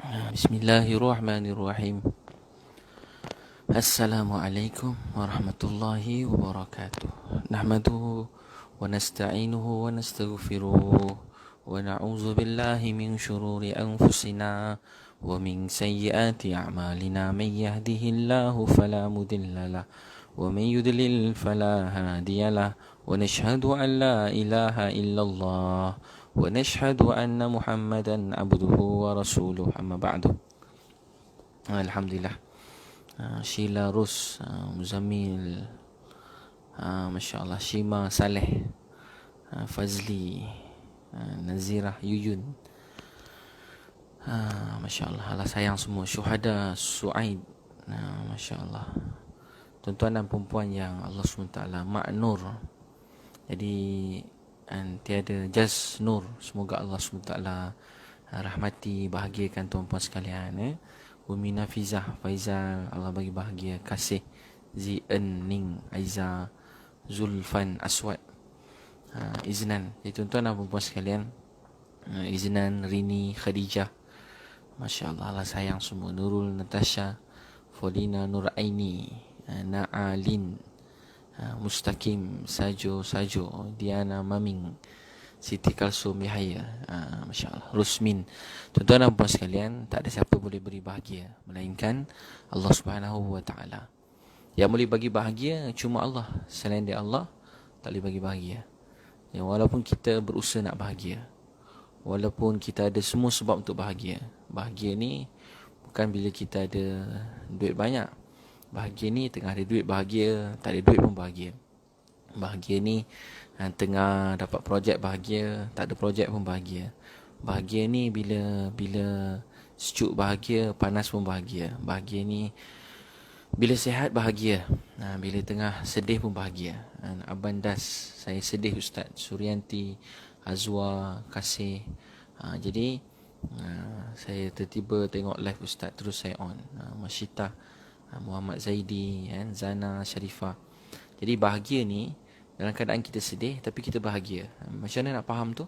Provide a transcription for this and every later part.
Bismillahirrahmanirrahim. Assalamualaikum warahmatullahi wabarakatuh. Nahmaduhu wa nasta'inuhu wa nastaghfiruh wa na'udzu billahi min shururi anfusina wa min sayyiati a'malina. Man yahdihillahu fala mudilla lahu wa man yudlil fala hadiya lahu. Wa nashhadu an la ilaha illallah wa nashhadu anna Muhammadan abduhu wa rasuluh. Amma ba'du. Alhamdulillah. Sheila Ros, Muzammil, Masya Allah, Shima Saleh, Fazli, Nazirah, Yuyun, Masya Allah, Allah sayang semua. Syuhada, Su'aid, Masya Allah, tuan-tuan dan perempuan yang Allah SWT maknur. Jadi tiada jas nur. Semoga Allah SWT rahmati, bahagiakan tuan-puan sekalian. Umi Nafizah, Faizal, Allah bagi bahagia. Kasih, Zien, Ning, Aiza, Zulfan, Aswad, Iznan. Jadi tuan-tuan dan perempuan sekalian, Iznan, Rini, Khadijah, Masya Allah, Allah sayang semua. Nurul, Natasha, Folina, Nur Aini, Na'alin, Mustaqim, Sajo, Diana, Maming, Siti Kalsum, Yahya, Masya Allah, Rusmin. Tuan-tuan dan puan sekalian, tak ada siapa boleh beri bahagia melainkan Allah Subhanahu wa Ta'ala. Yang boleh bagi bahagia cuma Allah. Selain dia Allah, tak boleh bagi bahagia. Ya, walaupun kita berusaha nak bahagia, walaupun kita ada semua sebab untuk bahagia, bahagia ni bukan bila kita ada duit banyak. Bahagia ni tengah ada duit bahagia, tak ada duit pun bahagia. Bahagia ni tengah dapat projek bahagia, tak ada projek pun bahagia. Bahagia ni bila sejuk bahagia, panas pun bahagia. Bahagia ni bila sihat bahagia, bila tengah sedih pun bahagia. Abang Das, saya sedih Ustaz. Suryanti, Azwa, Kasih. Jadi saya tiba-tiba tengok live Ustaz, terus saya on. Masyita, Muhammad Zaidi, Zana, Sharifah. Jadi bahagia ni dalam keadaan kita sedih tapi kita bahagia. Macam mana nak faham tu?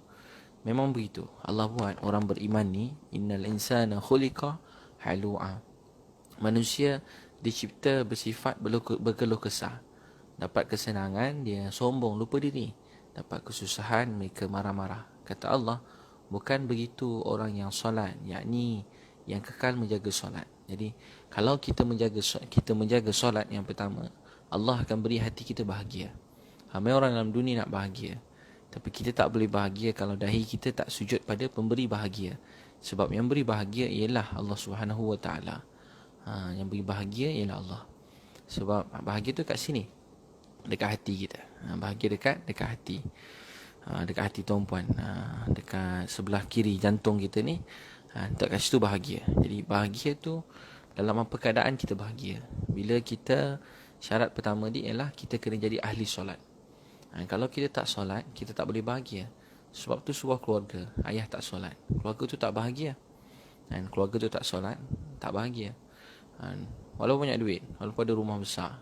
Memang begitu. Allah buat orang beriman ni, innal insana khuliqa halu'a. Manusia dicipta bersifat berkeluh kesah. Dapat kesenangan dia sombong, lupa diri. Dapat kesusahan mereka marah-marah. Kata Allah, bukan begitu orang yang solat, yakni yang kekal menjaga solat. Jadi kalau kita menjaga solat yang pertama, Allah akan beri hati kita bahagia. Ramai orang dalam dunia nak bahagia, tapi kita tak boleh bahagia kalau dahi kita tak sujud pada pemberi bahagia. Sebab yang beri bahagia ialah Allah Subhanahu wa Ta'ala. Yang beri bahagia ialah Allah. Sebab bahagia tu kat sini, dekat hati kita. Bahagia dekat hati. Dekat hati tuan-puan, dekat sebelah kiri jantung kita ni, dekat situ bahagia. Jadi bahagia tu dalam apa keadaan kita bahagia. Bila kita, syarat pertama dia ialah kita kena jadi ahli solat. Kalau kita tak solat, kita tak boleh bahagia. Sebab tu sebuah keluarga, ayah tak solat, keluarga tu tak bahagia. Keluarga tu tak solat, tak bahagia. Walaupun banyak duit, walaupun ada rumah besar,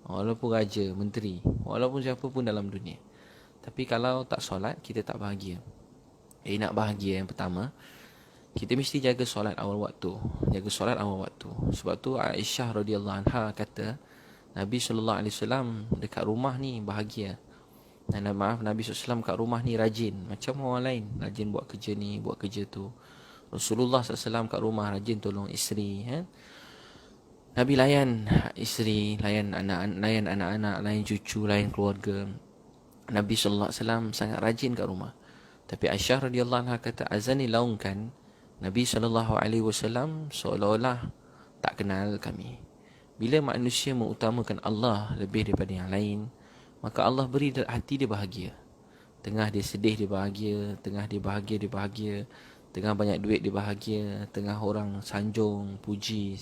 walaupun raja, menteri, walaupun siapa pun dalam dunia, tapi kalau tak solat, kita tak bahagia. Jadi nak bahagia yang pertama, kita mesti jaga solat awal waktu. Jaga solat awal waktu. Sebab tu Aisyah radhiyallahu anha kata, Nabi SAW dekat rumah ni bahagia. Nabi SAW kat rumah ni rajin. Macam orang lain, rajin buat kerja ni, buat kerja tu. Rasulullah SAW kat rumah rajin tolong isteri. Nabi layan isteri, layan anak-anak, layan cucu, layan keluarga. Nabi SAW sangat rajin kat rumah. Tapi Aisyah radhiyallahu anha kata, azani laungkan Nabi SAW seolah-olah tak kenal kami. Bila manusia mengutamakan Allah lebih daripada yang lain, maka Allah beri hati dia bahagia. Tengah dia sedih dia bahagia, tengah dia bahagia dia bahagia, tengah banyak duit dia bahagia, tengah orang sanjung, puji,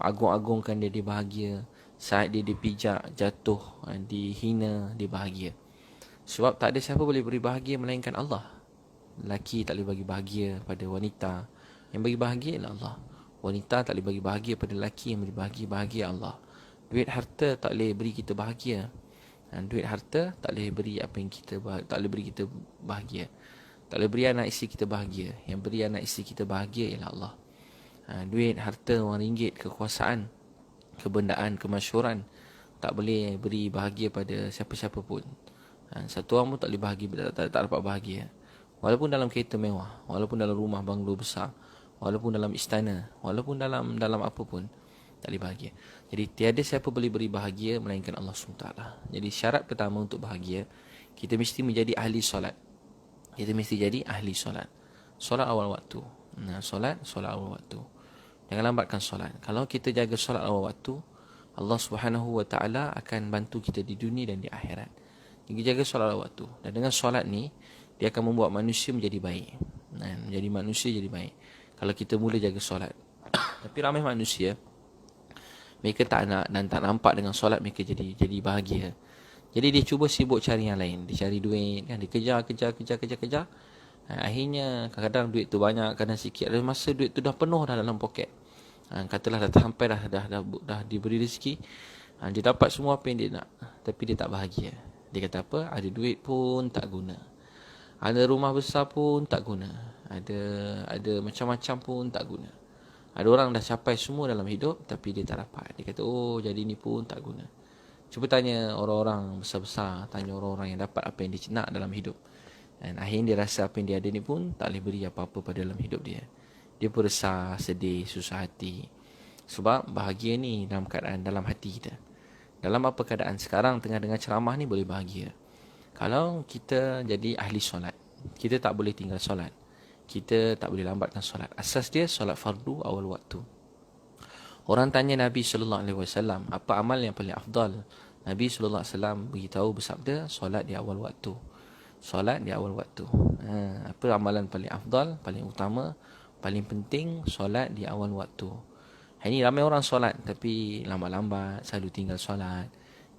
agung-agungkan dia bahagia. Saat dia dipijak, jatuh, dihina, dia bahagia. Sebab tak ada siapa boleh beri bahagia melainkan Allah. Lelaki tak boleh bagi bahagia pada wanita. Yang bagi bahagia ialah Allah. Wanita tak boleh bagi bahagia pada lelaki. Yang beri bahagia Allah. Duit harta tak boleh beri kita bahagia. Duit harta tak boleh beri apa yang kita tak boleh beri kita bahagia. Tak boleh beri anak isteri kita bahagia. Yang beri anak isteri kita bahagia ialah Allah. Duit, harta, wang ringgit, kekuasaan, kebendaan, kemasyhuran tak boleh beri bahagia pada siapa-siapa pun. Satu orang pun tak boleh bahagia, tak dapat bahagia. Walaupun dalam kereta mewah, walaupun dalam rumah banglo besar, walaupun dalam istana, walaupun dalam apa pun, tak boleh bahagia. Jadi tiada siapa boleh beri bahagia melainkan Allah SWT. Jadi syarat pertama untuk bahagia, kita mesti menjadi ahli solat. Kita mesti jadi ahli solat. Solat awal waktu. Solat awal waktu. Jangan lambatkan solat. Kalau kita jaga solat awal waktu, Allah Subhanahu Wa Taala akan bantu kita di dunia dan di akhirat. Jadi jaga solat awal waktu. Dan dengan solat ni, dia akan membuat manusia menjadi baik. Menjadi manusia jadi baik. Kalau kita mula jaga solat. Tapi ramai manusia, mereka tak nak dan tak nampak dengan solat mereka jadi bahagia. Jadi dia cuba sibuk cari yang lain. Dia cari duit, kan? Dia kejar. Akhirnya kadang-kadang duit tu banyak, kadang sikit. Ada masa duit tu dah penuh dah dalam poket. Katalah dah sampai dah diberi rezeki. Dia dapat semua apa yang dia nak, tapi dia tak bahagia. Dia kata apa? Ada duit pun tak guna. Ada rumah besar pun tak guna. Ada macam-macam pun tak guna. Ada orang dah capai semua dalam hidup, tapi dia tak dapat. Dia kata, oh jadi ni pun tak guna. Cuba tanya orang-orang besar-besar, tanya orang-orang yang dapat apa yang dia nak dalam hidup. Dan akhirnya dia rasa apa yang dia ada ni pun tak boleh beri apa-apa pada dalam hidup dia. Dia pun resah, sedih, susah hati. Sebab bahagia ni dalam keadaan dalam hati kita. Dalam apa keadaan sekarang tengah dengar ceramah ni boleh bahagia. Kalau kita jadi ahli solat, kita tak boleh tinggal solat. Kita tak boleh lambatkan solat. Asas dia solat fardu awal waktu. Orang tanya Nabi SAW, apa amal yang paling afdal? Nabi SAW beritahu, bersabda, solat di awal waktu. Solat di awal waktu. Apa amalan paling afdal, paling utama, paling penting? Solat di awal waktu. Hari ni ramai orang solat tapi lambat-lambat, selalu tinggal solat.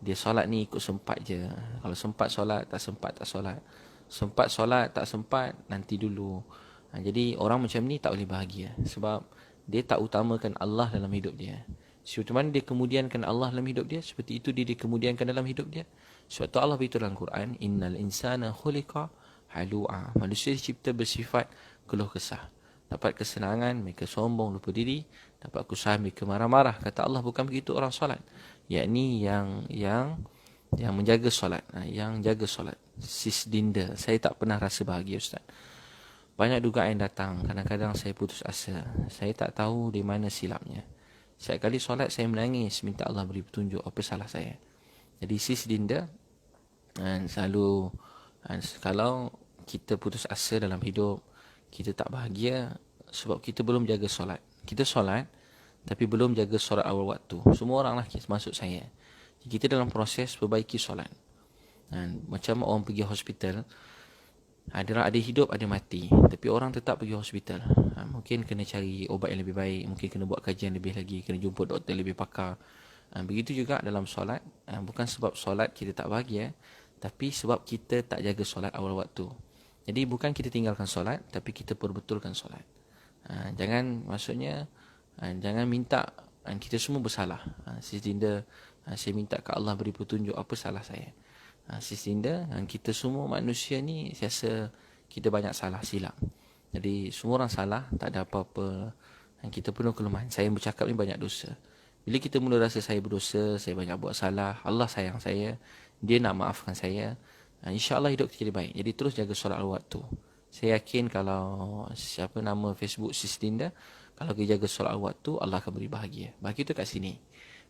Dia solat ni ikut sempat je. Kalau sempat solat, tak sempat tak solat. Sempat solat, tak sempat, nanti dulu. Jadi orang macam ni tak boleh bahagia. Sebab dia tak utamakan Allah dalam hidup dia. Seperti mana dia kemudiankan Allah dalam hidup dia, seperti itu dia kemudiankan dalam hidup dia. Sebab tu Allah beritahu dalam Quran, innal insana khuliqa halu'a. Manusia dicipta bersifat keluh kesah. Dapat kesenangan, mereka sombong, lupa diri. Dapat kesusahan, mereka marah-marah. Kata Allah, bukan begitu orang solat. Yakni yang menjaga solat. Yang jaga solat. Sis Dinda, saya tak pernah rasa bahagia, Ustaz. Banyak dugaan datang. Kadang-kadang saya putus asa. Saya tak tahu di mana silapnya. Setiap kali solat saya menangis, minta Allah beri petunjuk apa salah saya. Jadi sis Dinda, selalu kalau kita putus asa dalam hidup, kita tak bahagia sebab kita belum jaga solat. Kita solat tapi belum jaga solat awal waktu. Semua orang lah, masuk saya. Kita dalam proses perbaiki solat. Macam orang pergi hospital, ada hidup, ada mati. Tapi orang tetap pergi hospital. Mungkin kena cari ubat yang lebih baik, mungkin kena buat kajian lebih lagi, kena jumpa doktor yang lebih pakar. Begitu juga dalam solat. Bukan sebab solat kita tak bahagia, tapi sebab kita tak jaga solat awal waktu. Jadi bukan kita tinggalkan solat, tapi kita perbetulkan solat. Jangan minta kita semua bersalah. Sis Dinda, saya minta ke Allah beri petunjuk apa salah saya. Sis Dinda, kita semua manusia ni saya rasa kita banyak salah silap. Jadi semua orang salah, tak ada apa-apa. Kita penuh kelemahan. Saya bercakap ni banyak dosa. Bila kita mula rasa saya berdosa, saya banyak buat salah, Allah sayang saya, dia nak maafkan saya, insya-Allah hidup kita jadi baik. Jadi terus jaga solat waktu. Saya yakin kalau siapa nama Facebook Sis Dinda, kalau kita jaga solat waktu, Allah akan beri bahagia. Bahagia tu kat sini.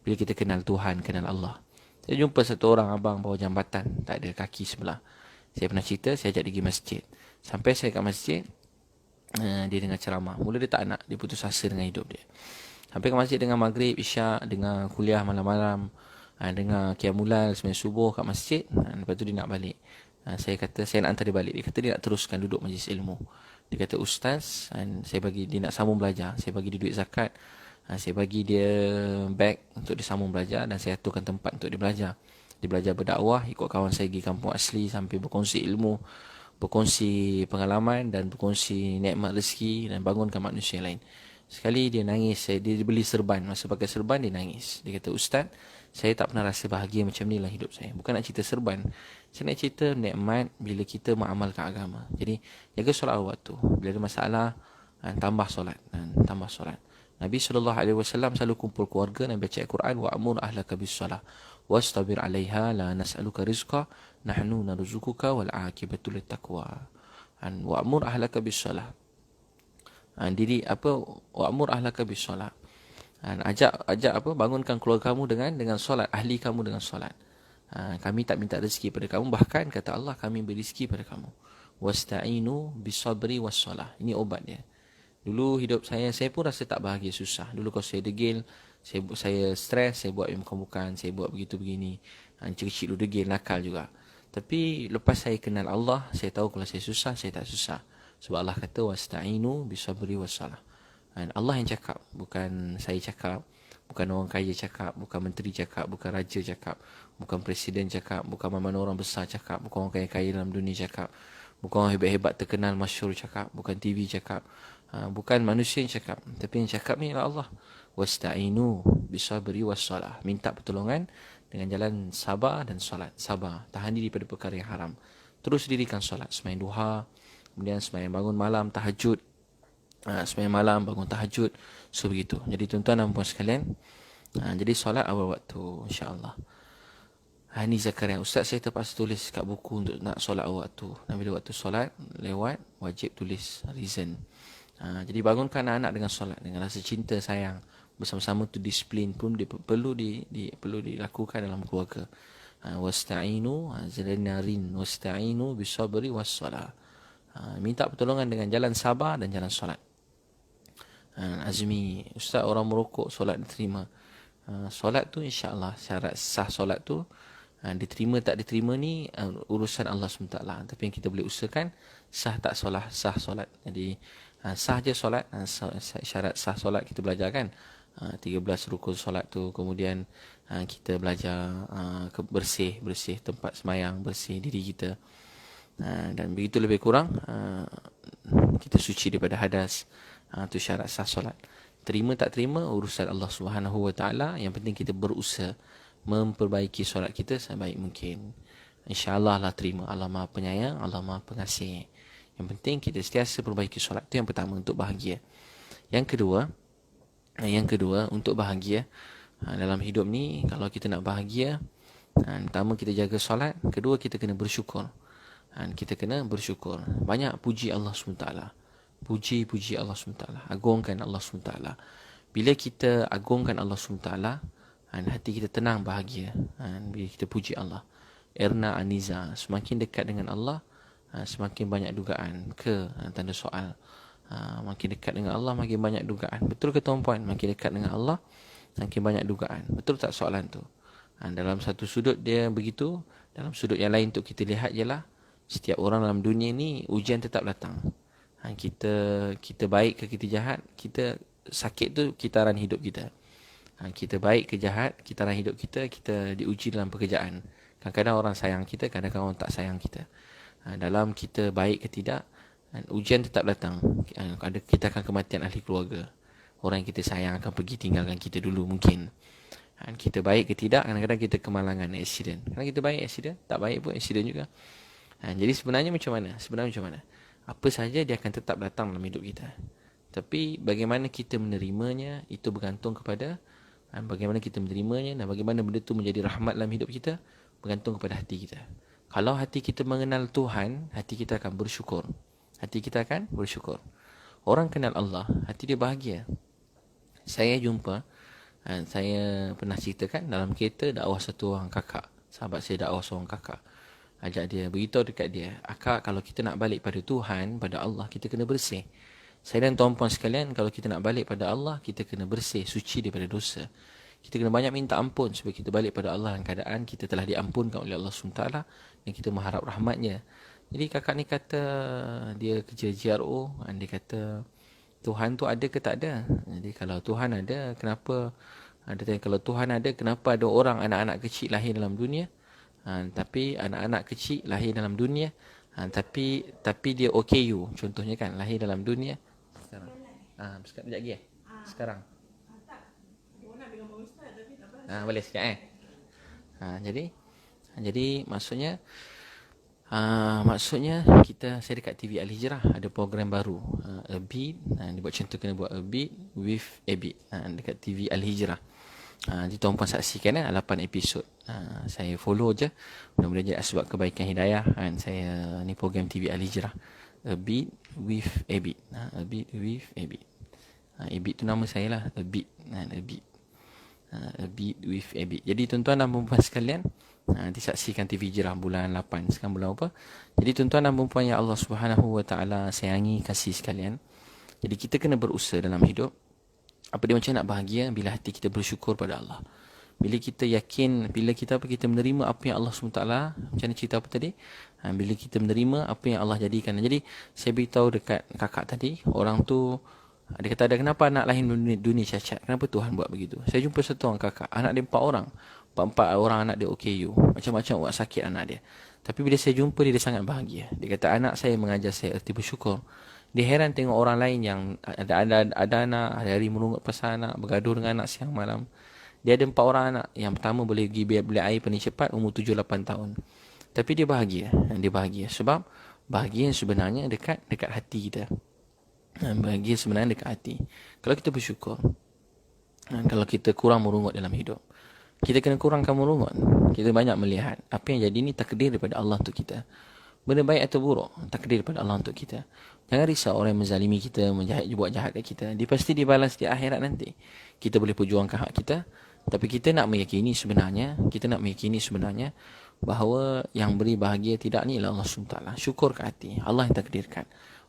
Bila kita kenal Tuhan, kenal Allah. Saya jumpa satu orang abang bawa jambatan, tak ada kaki sebelah. Saya pernah cerita, saya ajak dia pergi masjid. Sampai saya kat masjid, dia dengar ceramah. Mula dia tak nak, dia putus asa dengan hidup dia. Sampai ke masjid dengan maghrib, isyak, dengan kuliah malam-malam, dengan qiyamulan, sembahyang subuh kat masjid. Lepas tu dia nak balik. Saya kata, saya nak hantar dia balik. Dia kata dia nak teruskan duduk majlis ilmu. Dia kata, Ustaz, saya bagi dia nak sambung belajar. Saya bagi dia duit zakat. Saya bagi dia beg untuk dia sambung belajar, dan saya aturkan tempat untuk dia belajar. Dia belajar berdakwah, ikut kawan saya pergi kampung asli, sampai berkongsi ilmu, berkongsi pengalaman, dan berkongsi nikmat rezeki, dan bangunkan manusia lain. Sekali dia nangis, dia beli serban. Masa pakai serban dia nangis. Dia kata, Ustaz, Saya tak pernah rasa bahagia macam ni dalam hidup saya. Bukan nak cerita serban. Saya nak cerita nikmat bila kita mengamalkan agama. Jadi, jaga solat waktu. Bila ada masalah, tambah solat. Tambah solat. Nabi SAW selalu kumpul keluarga, Nabi baca Al-Quran, wa'amur ahlaka bis-salah wastabir 'alaiha la nas'aluka rizqa nahnu narzuquka wal 'aqibatu lit-taqwa. Wa'amur ahlaka bis-salah. Diri apa wa'amur ahlaka bis-salah. Ajak apa, bangunkan keluarga kamu dengan solat, ahli kamu dengan solat. Kami tak minta rezeki pada kamu, bahkan kata Allah, kami beri rezeki pada kamu. Wasta'inu bis-sabri was-salah. Ini obat dia. Dulu hidup saya pun rasa tak bahagia, susah. Dulu kalau saya degil, saya stres, saya buat yang bukan-bukan, saya buat begitu begini. Kecil-kecil dulu degil, nakal juga. Tapi lepas saya kenal Allah, saya tahu kalau saya susah, saya tak susah. Sebab Allah kata wasta'inu bis-sabri was-salah. Allah yang cakap, bukan saya cakap, bukan orang kaya cakap, bukan menteri cakap, bukan raja cakap, bukan presiden cakap, bukan mana orang besar cakap, bukan orang kaya-kaya dalam dunia cakap, bukan orang hebat-hebat terkenal masyhur cakap, bukan TV cakap, bukan manusia yang cakap, tapi yang cakap ni adalah Allah. Wasta'inu bisabri wassalah. Minta pertolongan dengan jalan sabar dan solat. Sabar, tahan diri pada perkara yang haram. Terus dirikan solat, sembahyang duha, kemudian sembahyang bangun malam, tahajud. Sembahyang malam, bangun tahajud. So begitu. Jadi tuan-tuan dan puan sekalian, jadi solat awal waktu, insya-Allah. Ini Zakaria. Ustaz, saya terpaksa tulis kat buku untuk nak solat awal waktu. Dan bila waktu solat lewat, wajib tulis reason. Jadi bangunkan anak-anak dengan solat, dengan rasa cinta sayang. Bersama-sama tu disiplin pun perlu dilakukan dalam keluarga. Wasta'inu zalinarin wasta'inu bisabri wassalah. Minta pertolongan dengan jalan sabar dan jalan solat. Azmi, Ustaz, orang merokok solat diterima. Solat tu insya-Allah, syarat sah solat tu diterima tak diterima ni urusan Allah SWT. Tapi yang kita boleh usahakan sah tak solat, sah solat. Jadi sah je solat, syarat sah solat kita belajar kan. 13 rukun solat tu, kemudian kita belajar bersih tempat semayang, bersih diri kita. Dan begitu lebih kurang kita suci daripada hadas. Tu syarat sah solat. Terima tak terima urusan Allah Subhanahu Wa Taala. Yang penting kita berusaha memperbaiki solat kita sebaik mungkin. InsyaAllah Allah terima. Allah Maha Penyayang, Allah Maha Pengasih. Yang penting kita sentiasa perbaiki solat. Itu yang pertama, untuk bahagia. Yang kedua untuk bahagia dalam hidup ni, kalau kita nak bahagia, pertama kita jaga solat, kedua kita kena bersyukur. Kita kena bersyukur. Banyak puji Allah SWT. Puji Allah SWT. Agungkan Allah SWT. Bila kita agungkan Allah SWT, hati kita tenang, bahagia. Bila kita puji Allah. Erna Aniza. Semakin dekat dengan Allah, semakin banyak dugaan. Tanda soal. Makin dekat dengan Allah, makin banyak dugaan. Betul ke tuan-puan? Makin dekat dengan Allah, makin banyak dugaan. Betul tak soalan tu? Dalam satu sudut dia begitu. Dalam sudut yang lain untuk kita lihat ialah, setiap orang dalam dunia ni ujian tetap datang. Kita baik ke kita jahat, kita sakit tu kitaran hidup kita. Kita baik ke jahat, kitaran hidup kita diuji dalam pekerjaan. Kadang-kadang orang sayang kita, kadang-kadang orang tak sayang kita. Dalam kita baik ke tidak, ujian tetap datang. Kita akan kematian ahli keluarga. Orang yang kita sayang akan pergi tinggalkan kita dulu mungkin. Kita baik ke tidak, kadang-kadang kita kemalangan, accident. Kadang kita baik, accident. Tak baik pun accident juga. Jadi sebenarnya macam mana? Apa saja dia akan tetap datang dalam hidup kita. Tapi bagaimana kita menerimanya, itu bergantung kepada bagaimana kita menerimanya, dan bagaimana benda itu menjadi rahmat dalam hidup kita, bergantung kepada hati kita. Kalau hati kita mengenal Tuhan, hati kita akan bersyukur. Orang kenal Allah, hati dia bahagia. Saya pernah ceritakan dalam kereta dakwah satu orang kakak. Sahabat saya dakwah seorang kakak. Ajak dia, beritahu dekat dia, akak, kalau kita nak balik pada Tuhan, pada Allah, kita kena bersih. Saya dan tuan-puan sekalian, kalau kita nak balik pada Allah, kita kena bersih, suci daripada dosa. Kita kena banyak minta ampun supaya kita balik pada Allah dalam keadaan kita telah diampunkan oleh Allah SWT, dan kita mengharap rahmatnya. Jadi kakak ni kata, dia kerja GRO, dia kata, Tuhan tu ada ke tak ada? Jadi kalau Tuhan ada, kenapa? Dia tanya, kalau Tuhan ada, kenapa ada orang, anak-anak kecil lahir dalam dunia? Tapi anak-anak kecil lahir dalam dunia, tapi dia OKU, contohnya kan, lahir dalam dunia sekarang. Sekejap lagi sekarang. Boleh sekejap Jadi maksudnya saya dekat TV Al Hijrah ada program baru, A Beat. Dia buat contoh kena buat A Beat with A Beat dekat TV Al Hijrah. Jadi tuan-puan saksikan 8 episod. Saya follow je. Mudah-mudahan jadi sebab kebaikan hidayah. Saya ni program TV Al Hijrah, A Beat with A Beat. A Beat with A Beat. A Beat tu nama saya lah, A Beat. A Beat. A Beat with A Beat. Jadi tuan-tuan dan puan sekalian, disaksikan TV Hijrah bulan 8. Sekarang bulan apa? Jadi tuan-tuan dan puan yang Allah Subhanahu Wa Taala sayangi, kasih sekalian. Jadi kita kena berusaha dalam hidup. Apa dia macam nak bahagia bila hati kita bersyukur pada Allah. Bila kita yakin, bila kita menerima apa yang Allah SWT, macam mana cerita apa tadi? Bila kita menerima apa yang Allah jadikan. Jadi saya beritahu dekat kakak tadi, orang tu dia kata, ada kenapa anak lahir dunia cacat? Kenapa Tuhan buat begitu? Saya jumpa satu orang kakak, anak dia 4 orang. 4 orang anak dia OKU. Macam-macam buat sakit anak dia. Tapi bila saya jumpa dia sangat bahagia. Dia kata anak saya mengajar saya erti bersyukur. Dia heran tengok orang lain yang ada anak, hari-hari merungut pasal anak, bergaduh dengan anak siang malam. Dia ada 4 orang anak. Yang pertama boleh pergi beli air paling cepat, umur 7-8 tahun. Tapi dia bahagia. Dia bahagia. Sebab bahagia sebenarnya dekat hati kita. Bahagia sebenarnya dekat hati. Kalau kita bersyukur, kalau kita kurang merungut dalam hidup, kita kena kurangkan merungut. Kita banyak melihat apa yang jadi ni takdir daripada Allah untuk kita. Benda baik atau buruk, takdir daripada Allah untuk kita. Jangan risau orang yang menzalimi kita, buat jahat kat kita. Dia pasti dibalas di akhirat nanti. Kita boleh perjuangkan hak kita, tapi kita nak meyakini sebenarnya bahawa yang beri bahagia tidak ni ialah Allah SWT. Syukur ke hati. Allah yang takdirkan.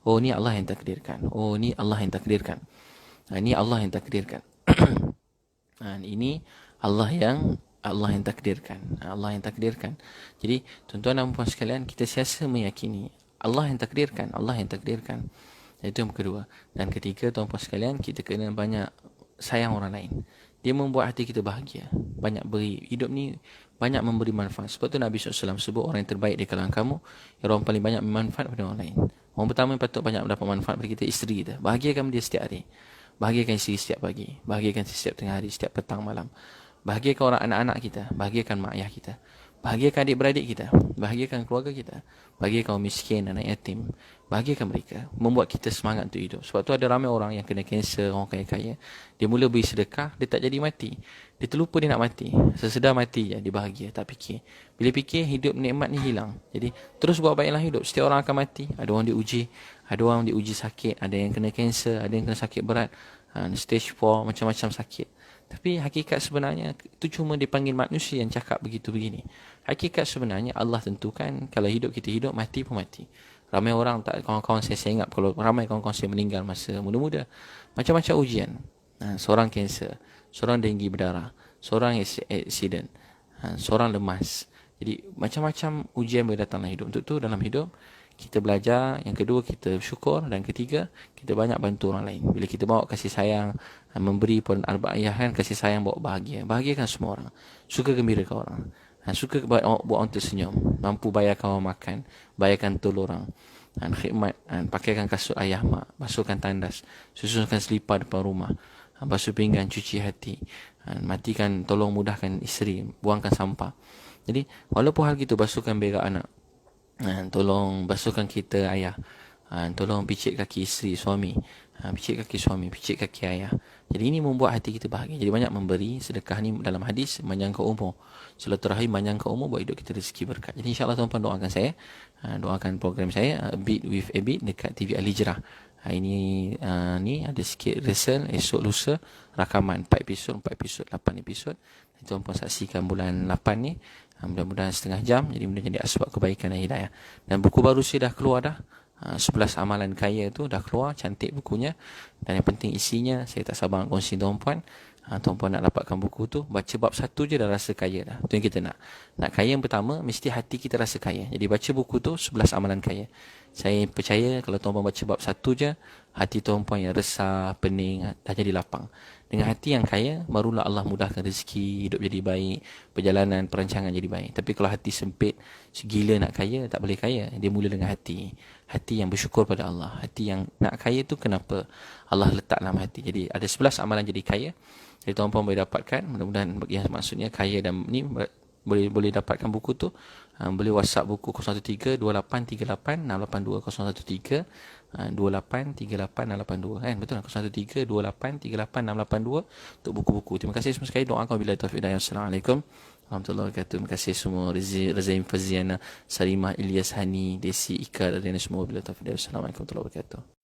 Oh ni Allah yang takdirkan. Oh ni Allah yang takdirkan. Ini Allah yang takdirkan. Ini Allah yang takdirkan. Allah yang takdirkan. Jadi tuan-tuan dan puan sekalian, kita sentiasa meyakini Allah yang takdirkan. Allah yang takdirkan. Itu yang kedua. Dan ketiga, tuan-puan sekalian, kita kena banyak sayang orang lain. Dia membuat hati kita bahagia. Banyak beri. Hidup ni banyak memberi manfaat. Sebab tu Nabi SAW sebut orang yang terbaik di kalangan kamu, orang paling banyak bermanfaat pada orang lain. Orang pertama yang patut banyak mendapat manfaat pada kita, isteri kita. Bahagiakan dia setiap hari. Bahagiakan isteri setiap pagi. Bahagiakan setiap tengah hari, setiap petang malam. Bahagiakan orang anak-anak kita. Bahagiakan mak ayah kita. Bahagiakan adik-beradik kita. Bahagiakan keluarga kita. Bahagiakan orang miskin, anak yatim. Bahagiakan mereka. Membuat kita semangat untuk hidup. Sebab tu ada ramai orang yang kena kanser, orang kaya-kaya. Dia mula beri sedekah, dia tak jadi mati. Dia terlupa dia nak mati. Sesedar mati je, dia bahagia, tak fikir. Bila fikir, hidup nikmat ni hilang. Jadi, terus buat baik dalam hidup. Setiap orang akan mati. Ada orang diuji. Ada orang diuji sakit. Ada yang kena kanser, ada yang kena sakit berat. Stage 4, macam-macam sakit. Tapi hakikat sebenarnya itu cuma dipanggil manusia yang cakap begitu begini. Hakikat sebenarnya Allah tentukan kalau hidup kita hidup, mati pun mati. Ramai orang tak, kawan-kawan saya ingat kalau ramai kawan-kawan saya meninggal masa muda-muda. Macam-macam ujian. Seorang kanser, seorang denggi berdarah, seorang accident, seorang lemas. Jadi macam-macam ujian boleh datang dalam hidup. Untuk tu dalam hidup kita belajar, yang kedua kita syukur, dan ketiga kita banyak bantu orang lain. Bila kita bawa kasih sayang, memberi pun al-ba'iyah kan, kasih sayang bawa bahagia. Bahagiakan semua orang. Suka gembirakan orang. Suka buat orang tersenyum. Mampu bayarkan orang makan, bayarkan tol orang. Khidmat, pakaikan kasut ayah mak, basuhkan tandas, susunkan selipar depan rumah, basuh pinggan, cuci hati, matikan, tolong mudahkan isteri, buangkan sampah. Jadi walaupun hal gitu, basuhkan berak anak, tolong basuhkan kita ayah, tolong picit kaki isteri, suami, picit kaki suami, picit kaki ayah. Jadi ini membuat hati kita bahagia. Jadi banyak memberi. Sedekah ni dalam hadis menyangka umur, silaturahim menyangka umur, buat hidup kita rezeki berkat. Jadi insyaAllah tuan-tuan doakan saya, doakan program saya, A Beat with A Beat dekat TV Al Hijrah. Ini ni ada sikit rehearsal. Esok lusa rakaman 4 episod, 8 episod. Tuan-tuan saksikan bulan 8 ni. Mudah-mudahan setengah jam. Jadi mudah-mudahan jadi asbab kebaikan dan hidayah. Dan buku baru saya dah keluar dah. 11 amalan kaya tu dah keluar. Cantik bukunya. Dan yang penting isinya, saya tak sabar nak kongsi tuan-puan. Tuan-puan nak dapatkan buku tu, baca bab 1 je dah rasa kaya dah. Itu yang kita nak. Nak kaya yang pertama, mesti hati kita rasa kaya. Jadi baca buku tu, 11 amalan kaya. Saya percaya kalau tuan-puan baca bab 1 je, hati tuan-puan yang resah, pening, dah jadi lapang. Dengan hati yang kaya, barulah Allah mudahkan rezeki, hidup jadi baik, perjalanan, perancangan jadi baik. Tapi kalau hati sempit, segila nak kaya, tak boleh kaya. Dia mula dengan hati. Hati yang bersyukur pada Allah. Hati yang nak kaya tu kenapa Allah letak dalam hati. Jadi ada 11 amalan jadi kaya. Jadi tuan-puan boleh dapatkan. Mudah-mudahan yang maksudnya kaya dan ni boleh dapatkan buku tu, boleh WhatsApp buku 0132838682, 0132838682 kan, betul, 0132838682 untuk buku-buku. Terima kasih semua sekali, doakan bila taufiq hidayah. Assalamualaikum warahmatullahi wabarakatuh. Terima kasih semua, Rezaim Faziana, Salimah, Ilyas, Hani, Desi, Ika dan semua, bila taufiq hidayah. Assalamualaikum warahmatullahi wabarakatuh.